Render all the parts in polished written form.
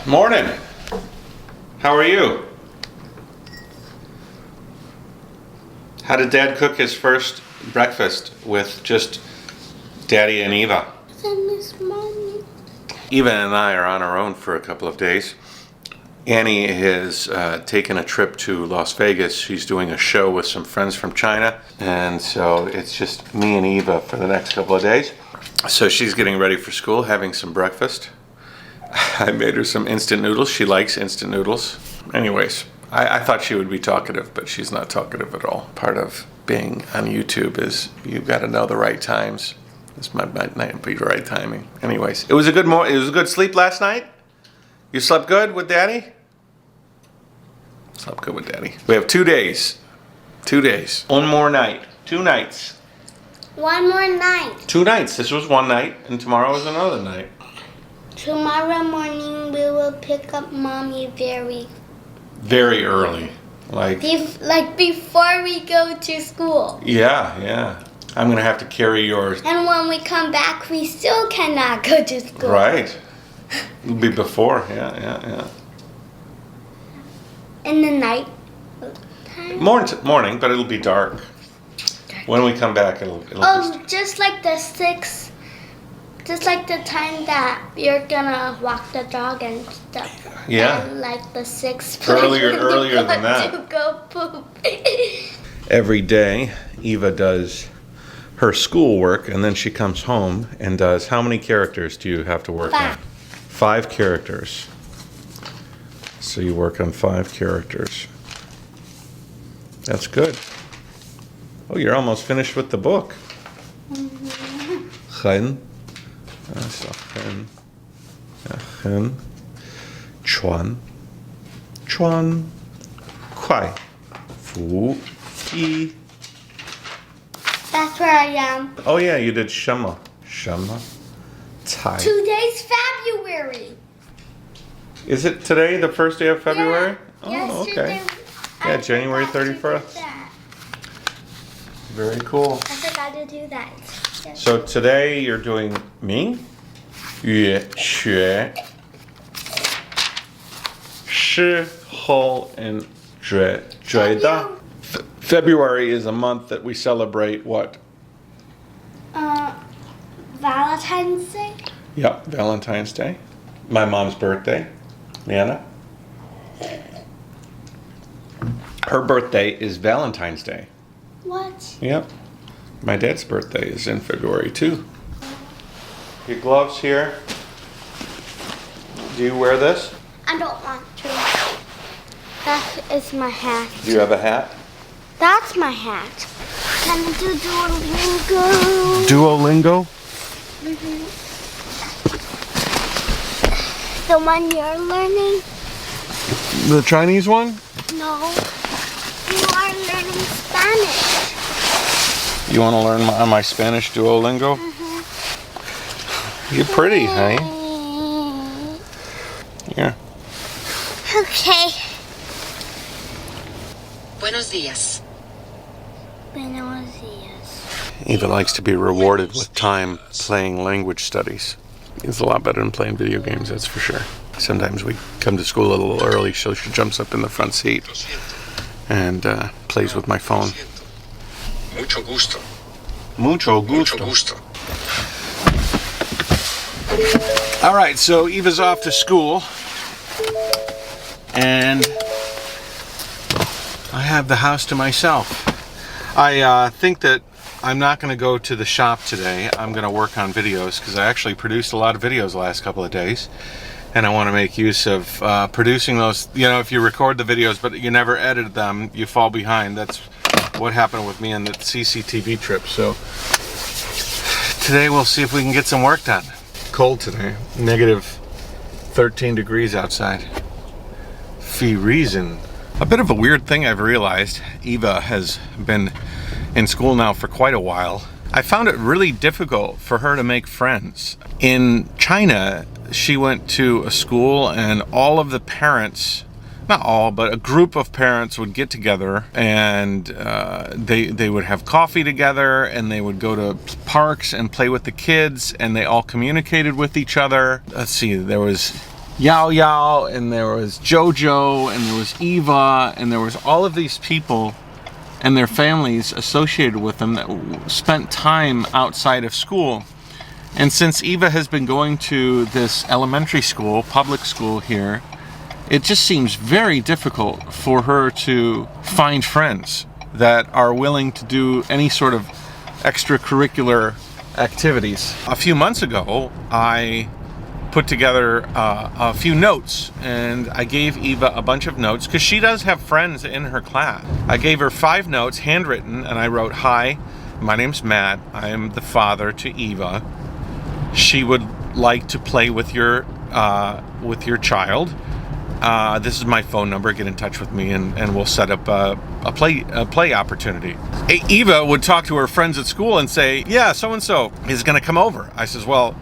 Morning. How are you? How did Dad cook his first breakfast with just Daddy and Eva? I miss Mommy. Eva and I are on our own for a couple of days. Annie has taken a trip to Las Vegas. She's doing a show with some friends from China. And so it's just me and Eva for the next couple of days. So she's getting ready for school, having some breakfast. I made her some instant noodles. She likes instant noodles. Anyways, I thought she would be talkative, but she's not talkative at all. Part of being on YouTube is you've got to know the right times. This might not be the right timing. Anyways, it was a good sleep last night. You slept good with Daddy? Slept good with Daddy. We have 2 days. 2 days. One more night. 2 nights. One more night. 2 nights. This was one night, and tomorrow is another night. Tomorrow morning we will pick up Mommy very early. Like before we go to school. Yeah. I'm gonna have to carry yours. And when we come back, we still cannot go to school. Right. It'll be before. Yeah. In the night time? Morning, but it'll be dark. When we come back, it'll be just like the 6. Just like the time that you're gonna walk the dog and stuff. Yeah. And like the 6. Earlier than that. To go poop. Every day, Eva does her schoolwork, and then she comes home and does. How many characters do you have to work on? 5 characters. So you work on 5 characters. That's good. Oh, you're almost finished with the book. Hen. Hen. Chuan. Kuai. Fu. Yi. That's where I am. Oh yeah, you did Shema. Tai. Today's February. Is it today, the first day of February? Yeah. Oh, Yesterday, okay. Yeah, January 31st. Very cool. I forgot to do that. Yes. So today you're doing Ming, Yue, Xue, Shi, Hou, and Jue. Jueda. February is a month that we celebrate what? Valentine's Day? Yep, Valentine's Day. My mom's birthday, Nana. Her birthday is Valentine's Day. What? Yep. My dad's birthday is in February too. Your gloves here. Do you wear this? I don't want to. That is my hat. Do you have a hat? That's my hat. Can I do Duolingo? Duolingo? Mm-hmm. The one you're learning? The Chinese one? No. You are learning Spanish. You want to learn my Spanish Duolingo? Mm-hmm. You're pretty, honey. Yeah. Okay. Buenos días. Buenos dias. Eva likes to be rewarded with time playing language studies. It's a lot better than playing video games, that's for sure. Sometimes we come to school a little early, so she jumps up in the front seat and plays with my phone. Mucho gusto. Mucho Mucho gusto. gusto. All right, so Eva's off to school, and I have the house to myself. I think that I'm not going to go to the shop today. I'm going to work on videos because I actually produced a lot of videos the last couple of days, and I want to make use of producing those. You know, if you record the videos but you never edit them, you fall behind. That's what happened with me on the CCTV trip. So today we'll see if we can get some work done. Cold today, negative 13 degrees outside. Freezing. A bit of a weird thing I've realized. Eva has been in school now for quite a while. I found it really difficult for her to make friends. In China, she went to a school and all of the parents, not all, but a group of parents would get together and they would have coffee together and they would go to parks and play with the kids and they all communicated with each other. Let's see, there was Yao Yao, and there was Jojo, and there was Eva, and there was all of these people and their families associated with them that spent time outside of school. And since Eva has been going to this elementary school, public school here, it just seems very difficult for her to find friends that are willing to do any sort of extracurricular activities. A few months ago, I put together a few notes, and I gave Eva a bunch of notes because she does have friends in her class. I gave her 5 notes, handwritten, and I wrote, "Hi, my name's Matt. I am the father to Eva. She would like to play with your child. This is my phone number. Get in touch with me, and we'll set up a play opportunity." Eva would talk to her friends at school and say, "Yeah, so and so is going to come over." I says, "Well,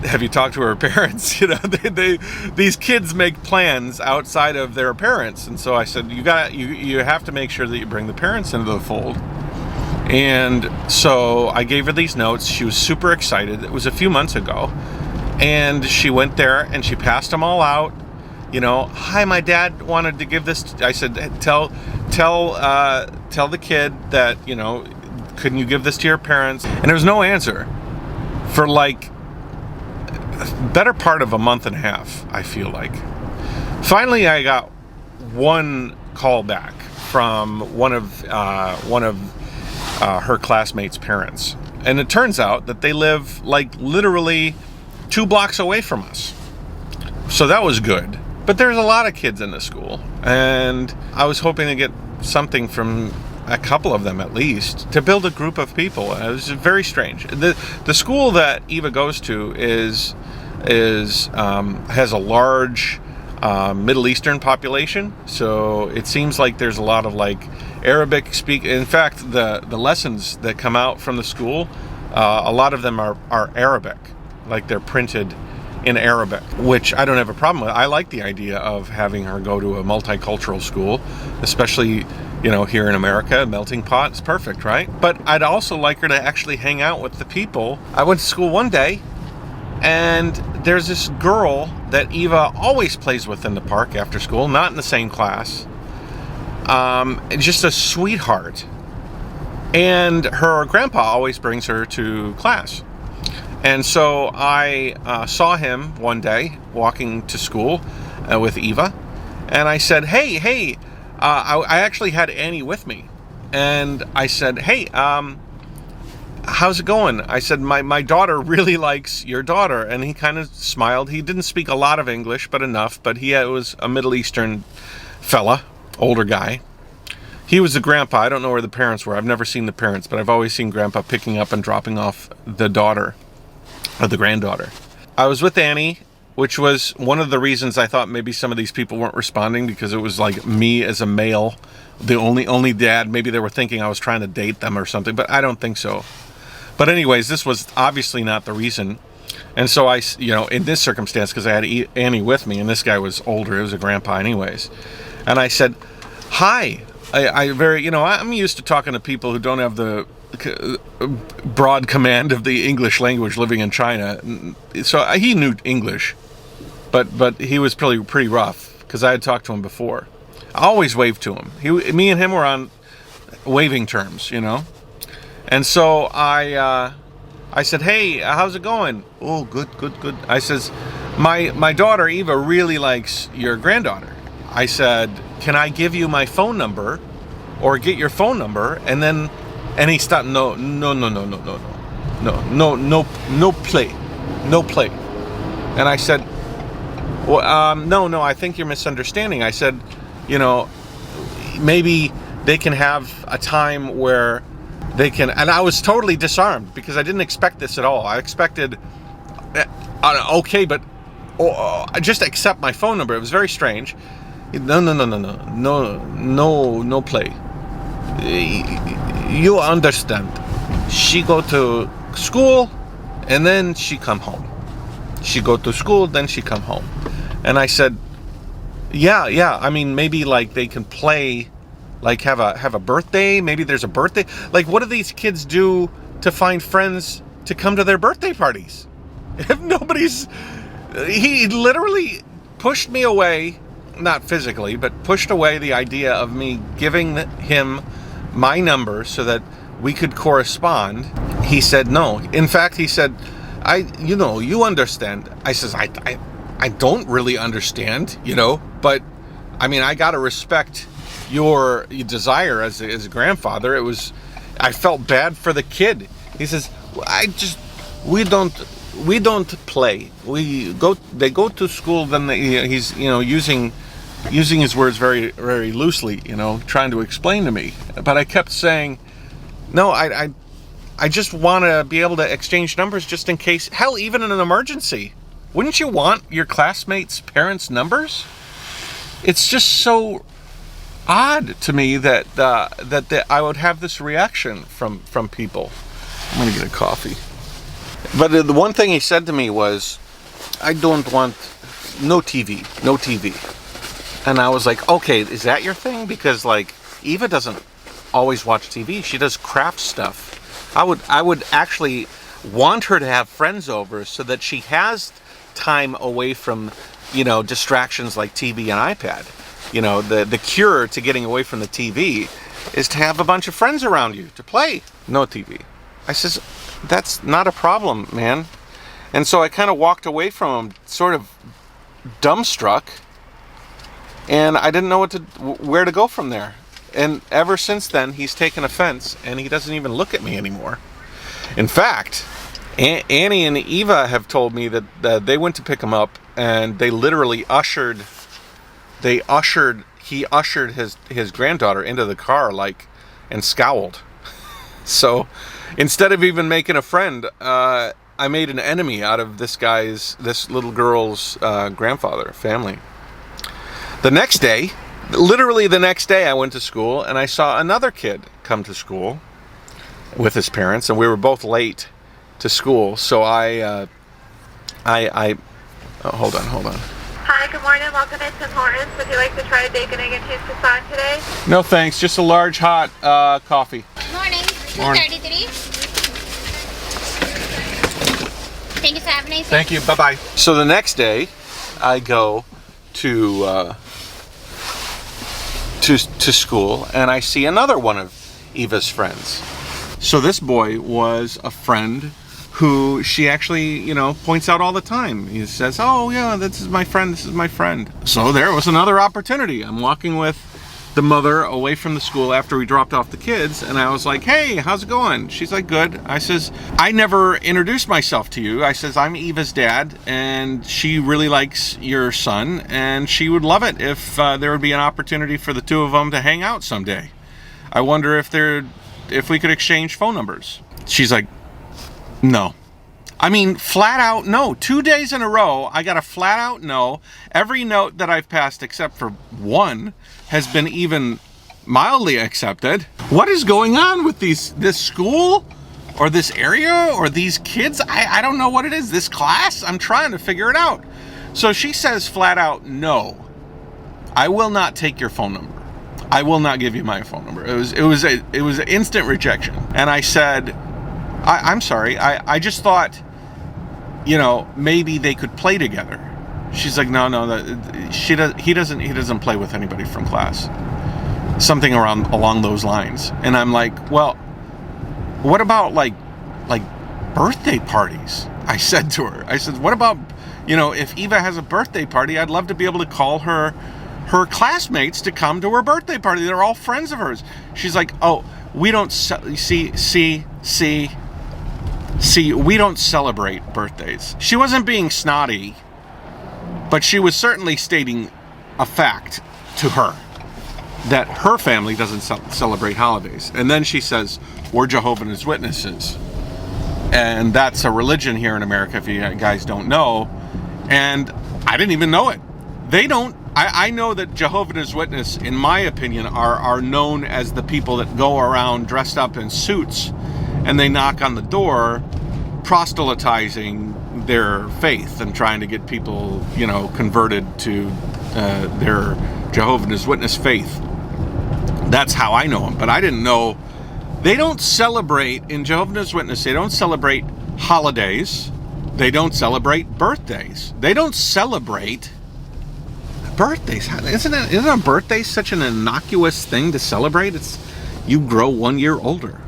have you talked to her parents?" You know, these kids make plans outside of their parents, and so I said, you have to make sure that you bring the parents into the fold. And so I gave her these notes. She was super excited. It was a few months ago, and she went there and she passed them all out. You know, "Hi, my dad wanted to give this." I said, tell the kid that, you know, couldn't you give this to your parents? And there was no answer for like better part of a month and a half, I feel like. Finally, I got one call back from one of her classmates' parents, and it turns out that they live like literally 2 blocks away from us. So that was good. But there's a lot of kids in the school, and I was hoping to get something from a couple of them at least to build a group of people. It was very strange. The school that Eva goes to has a large Middle Eastern population, so it seems like there's a lot of like Arabic speak. In fact, the lessons that come out from the school, a lot of them are Arabic, like they're printed in Arabic, which I don't have a problem with. I like the idea of having her go to a multicultural school, especially, you know, here in America, melting pot is perfect, right? But I'd also like her to actually hang out with the people. I went to school one day, and there's this girl that Eva always plays with in the park after school, not in the same class. Just a sweetheart. And her grandpa always brings her to class. And so I saw him one day walking to school with Eva, and I said, hey, I actually had Annie with me. And I said, "Hey, how's it going?" I said, my daughter really likes your daughter. And he kind of smiled. He didn't speak a lot of English, but enough. But he was a Middle Eastern fella, older guy. He was the grandpa. I don't know where the parents were. I've never seen the parents, but I've always seen grandpa picking up and dropping off the daughter, or the granddaughter. I was with Annie, which was one of the reasons I thought maybe some of these people weren't responding, because it was like me as a male, the only dad. Maybe they were thinking I was trying to date them or something, but I don't think so. But anyways, this was obviously not the reason. And so I, you know, in this circumstance, because I had Annie with me, and this guy was older, it was a grandpa anyways. And I said, "Hi." I'm used to talking to people who don't have the broad command of the English language living in China. So he knew English, but he was pretty rough, because I had talked to him before. I always waved to him. Me and him were on waving terms, you know. And so I said, "Hey, how's it going?" "Oh, good. I says, my daughter Eva really likes your granddaughter." I said, "Can I give you my phone number, or get your phone number?" And he stopped. No play. And I said, "Well, no, I think you're misunderstanding." I said, "You know, maybe they can have a time where they can," and I was totally disarmed, because I didn't expect this at all. I expected, okay, but just accept my phone number. It was very strange. No play. You understand. She go to school, and then she come home. She go to school, then she come home. And I said, yeah. I mean, maybe like they can play, like have a birthday. Maybe there's a birthday. Like, what do these kids do to find friends to come to their birthday parties? If he literally pushed me away, not physically, but pushed away the idea of me giving him my number so that we could correspond. He said no. In fact, he said, you understand. I says, I don't really understand, but I mean, I got to respect your desire as a grandfather. I felt bad for the kid. He says, we don't play. They go to school, then he's, using his words very, very loosely, trying to explain to me. But I kept saying, no, I just want to be able to exchange numbers just in case, hell, even in an emergency. Wouldn't you want your classmates' parents' numbers? It's just so odd to me that I would have this reaction from people. I'm going to get a coffee. But the one thing he said to me was, I don't want no TV. And I was like, okay, is that your thing? Because like Eva doesn't always watch TV. She does craft stuff. I would actually want her to have friends over so that she has time away from, distractions like TV and iPad. The cure to getting away from the TV is to have a bunch of friends around you to play. No TV. I says, that's not a problem, man. And so I kind of walked away from him, sort of dumbstruck, and I didn't know where to go from there. And ever since then, he's taken offense, and he doesn't even look at me anymore. In fact, Annie and Eva have told me that they went to pick him up, and they literally he ushered his granddaughter into the car, and scowled. So instead of even making a friend, I made an enemy out of this little girl's grandfather family. Literally the next day, I went to school and I saw another kid come to school with his parents, and we were both late to school. So I hold on. Hi, good morning. Welcome to Tim Hortons. Would you like to try a bacon, egg, and cheese croissant today? No thanks, just a large hot coffee. Morning. Morning. 2:33. Thank you, sir. Have a nice day. Thank you. Bye-bye. So the next day, I go to school, and I see another one of Eva's friends. So this boy was a friend who she actually, points out all the time. He says, oh yeah, this is my friend. So there was another opportunity. I'm walking with the mother away from the school after we dropped off the kids, and I was like, hey, how's it going? She's like, good. I says, I never introduced myself to you. I says, I'm Eva's dad, and she really likes your son, and she would love it if there would be an opportunity for the two of them to hang out someday. I wonder if we could exchange phone numbers. She's like, no. I mean, flat out no. 2 days in a row, I got a flat out no. Every note that I've passed except for one has been even mildly accepted. What is going on with this school or this area or these kids? I don't know what it is. This class? I'm trying to figure it out. So she says flat out, no, I will not take your phone number. I will not give you my phone number. It was an instant rejection. And I said, I'm sorry. I just thought, maybe they could play together. She's like, no, he doesn't play with anybody from class. Something along those lines. And I'm like, well, what about like birthday parties? I said to her, what about, if Eva has a birthday party, I'd love to be able to call her classmates to come to her birthday party. They're all friends of hers. She's like, oh, we don't see, we don't celebrate birthdays. She wasn't being snotty, but she was certainly stating a fact to her that her family doesn't celebrate holidays. And then she says, we're Jehovah's Witnesses. And that's a religion here in America, if you guys don't know. And I didn't even know it. They don't. I know that Jehovah's Witnesses, in my opinion, are known as the people that go around dressed up in suits and they knock on the door proselytizing their faith and trying to get people, converted to their Jehovah's Witness faith. That's how I know them. But I didn't know they don't celebrate, in Jehovah's Witness, they don't celebrate holidays. They don't celebrate birthdays. They don't celebrate Birthdays, isn't a birthday such an innocuous thing to celebrate? It's you grow 1 year older.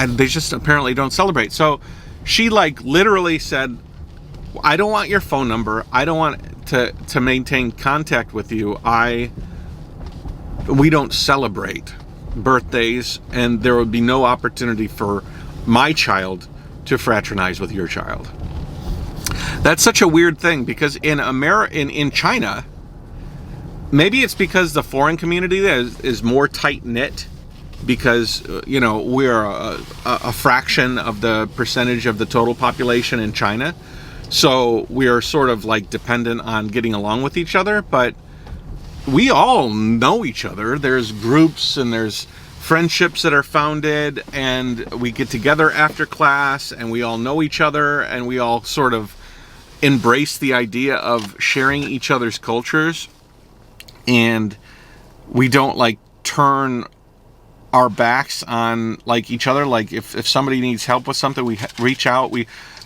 They just apparently don't celebrate. So she like literally said, I don't want your phone number. I don't want to maintain contact with you. We don't celebrate birthdays, and there would be no opportunity for my child to fraternize with your child. That's such a weird thing, because in China, maybe it's because the foreign community there is more tight knit, because we're a fraction of the percentage of the total population in China, so we are sort of like dependent on getting along with each other. But we all know each other. There's groups and there's friendships that are founded, and we get together after class, and we all know each other, and we all sort of embrace the idea of sharing each other's cultures, and we don't like turn our backs on like each other. Like if somebody needs help with something, we reach out.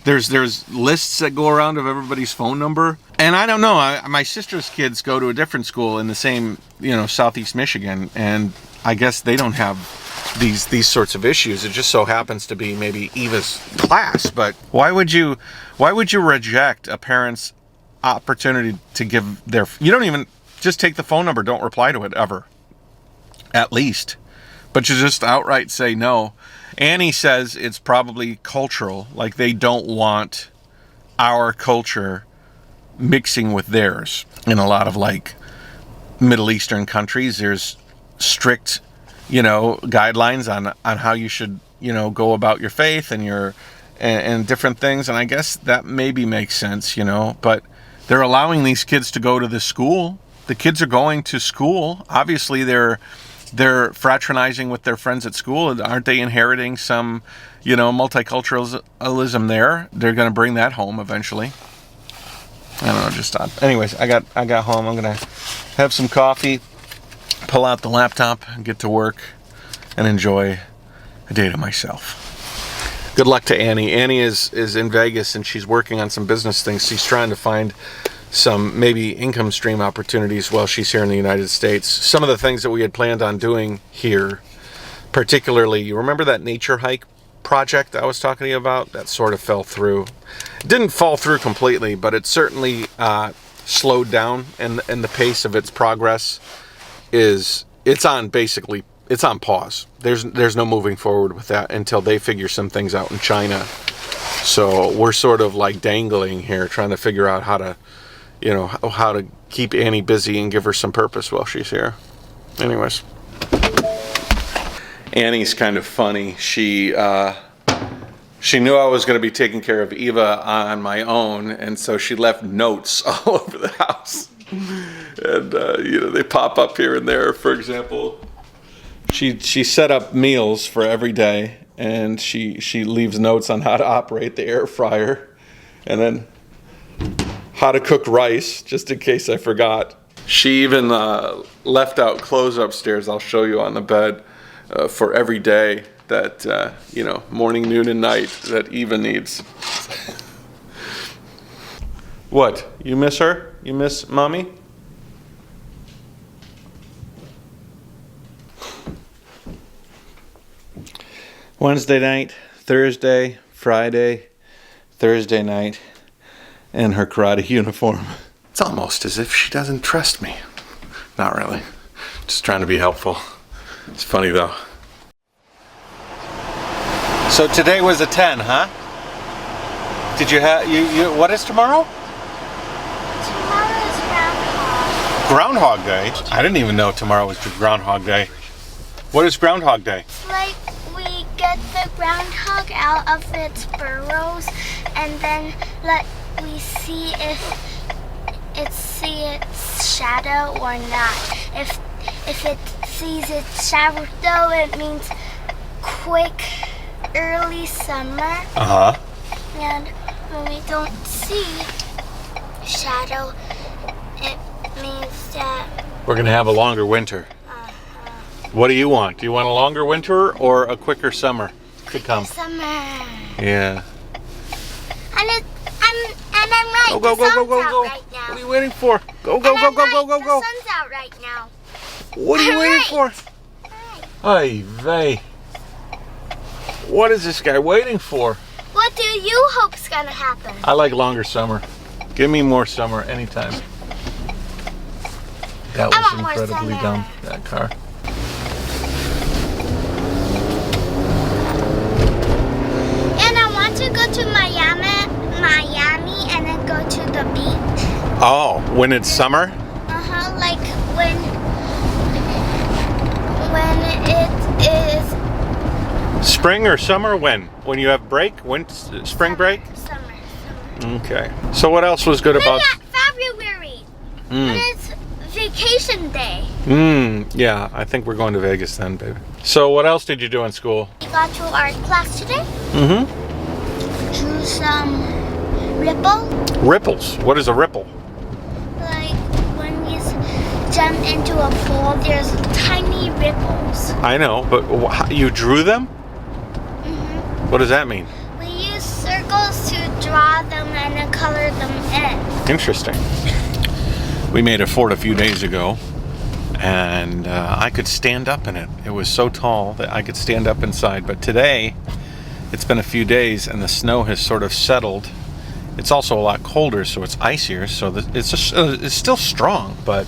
There's lists that go around of everybody's phone number. And I don't know, my sister's kids go to a different school in the same, Southeast Michigan, and I guess they don't have these sorts of issues. It just so happens to be maybe Eva's class. But why would you reject a parent's opportunity to give you don't even just take the phone number, don't reply to it ever, at least, but you just outright say no. Annie says it's probably cultural, like they don't want our culture mixing with theirs. In a lot of like Middle Eastern countries, there's strict, guidelines on how you should, go about your faith and different things. And I guess that maybe makes sense, but they're allowing these kids to go to the school. The kids are going to school. Obviously they're fraternizing with their friends at school. Aren't they inheriting some, multiculturalism there? They're going to bring that home eventually. I don't know, just odd. Anyways, I got home. I'm going to have some coffee, pull out the laptop, and get to work and enjoy a day to myself. Good luck to Annie. Annie is in Vegas, and she's working on some business things. She's trying to find some maybe income stream opportunities while she's here in the United States. Some of the things that we had planned on doing here, particularly, you remember that nature hike project I was talking to you about? That sort of fell through. It didn't fall through completely, but it certainly slowed down, and the pace of its progress it's on pause. There's no moving forward with that until they figure some things out in China. So we're sort of like dangling here, trying to figure out how to keep Annie busy and give her some purpose while she's here. Anyways, Annie's kind of funny. She knew I was going to be taking care of Eva on my own, and so she left notes all over the house. And they pop up here and there. For example, she set up meals for every day, and she leaves notes on how to operate the air fryer, and then how to cook rice, just in case I forgot. She even left out clothes upstairs, I'll show you, on the bed for every day that, morning, noon, and night that Eva needs. What? You miss her? You miss Mommy? Wednesday night, Thursday, Friday, Thursday night, and her karate uniform. It's almost as if she doesn't trust me. Not really. Just trying to be helpful. It's funny though. So today was a 10, huh? Did you have you what is tomorrow? Tomorrow is Groundhog. Groundhog Day? I didn't even know tomorrow was Groundhog Day. What is Groundhog Day? Like we get the groundhog out of its burrows, and then we see if it sees its shadow or not. If it sees its shadow, it means quick early summer. And when we don't see shadow, it means that we're gonna have a longer winter. What do you want? Do you want a longer winter or a quicker summer to come? Summer. Yeah. And I'm Go, go, the go, go, sun's go, out go. right now. What are you waiting for? Go, go, And go, at go, night, go, go, go. The sun's out right now. What are you waiting for? Alright. Ay vey. What is this guy waiting for? What do you hope's gonna happen? I like longer summer. Give me more summer anytime. That I want was more incredibly summer. dumb, that car. And I want to go to Miami, and then go to the beach. Oh, when it's summer? Like when it is Spring or summer? When? When you have break? When? Spring break? Summer. Okay. So what else was good about? February. When it's vacation day. Yeah, I think we're going to Vegas then, baby. So what else did you do in school? We got to art class today. Drew some ripple. Ripples. What is a ripple? Like when we jump into a pool, there's tiny ripples. I know, but you drew them? What does that mean? We use circles to draw them and then color them in. Interesting. We made a fort a few days ago, and I could stand up in it. It was so tall that I could stand up inside. But today, it's been a few days, and the snow has sort of settled. It's also a lot colder, so it's icier. So it's still strong, but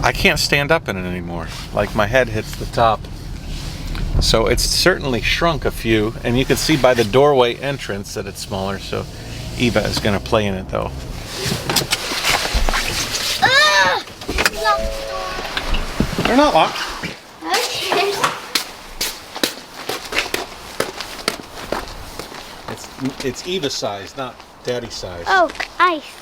I can't stand up in it anymore. Like my head hits the top. So it's certainly shrunk a few, and you can see by the doorway entrance that it's smaller. So Eva is going to play in it, though. Locked door. They're not locked. Okay. It's Eva size, not Daddy size. Oh, ice.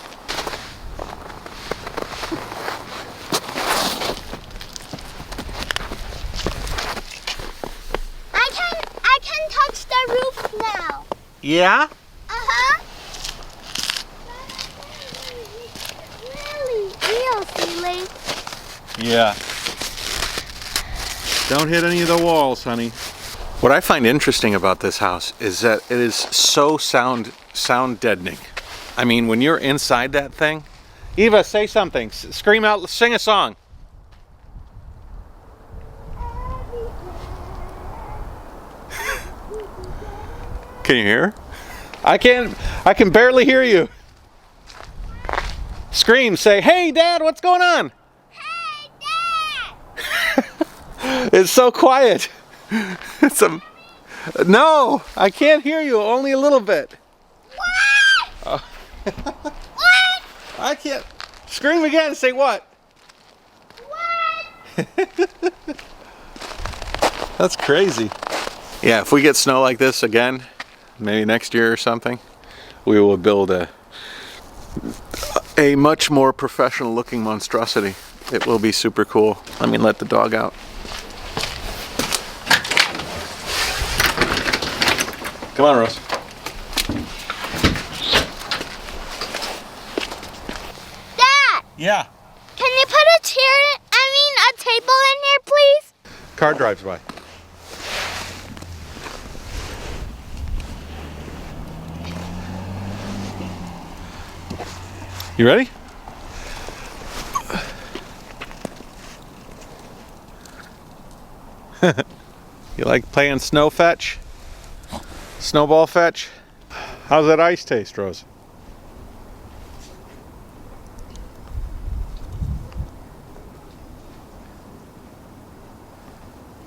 I can touch the roof now. Yeah? Uh-huh. Really real feeling. Yeah. Don't hit any of the walls, honey. What I find interesting about this house is that it is so sound deadening. I mean, when you're inside that thing, Eva, say something. Scream out, sing a song. Can you hear? I can barely hear you. Scream, say, "Hey Dad, what's going on?" Hey, Dad! It's so quiet. No, I can't hear you, only a little bit. What? What? What? I can't. Scream again, say what? What? That's crazy. Yeah, if we get snow like this again, maybe next year or something, we will build a much more professional looking monstrosity. It will be super cool. Let me let the dog out. Come on, Rose. Dad, Yeah. can you put a table in here, please? Car drives by. You ready? You like playing snow fetch? Snowball fetch? How's that ice taste, Rose?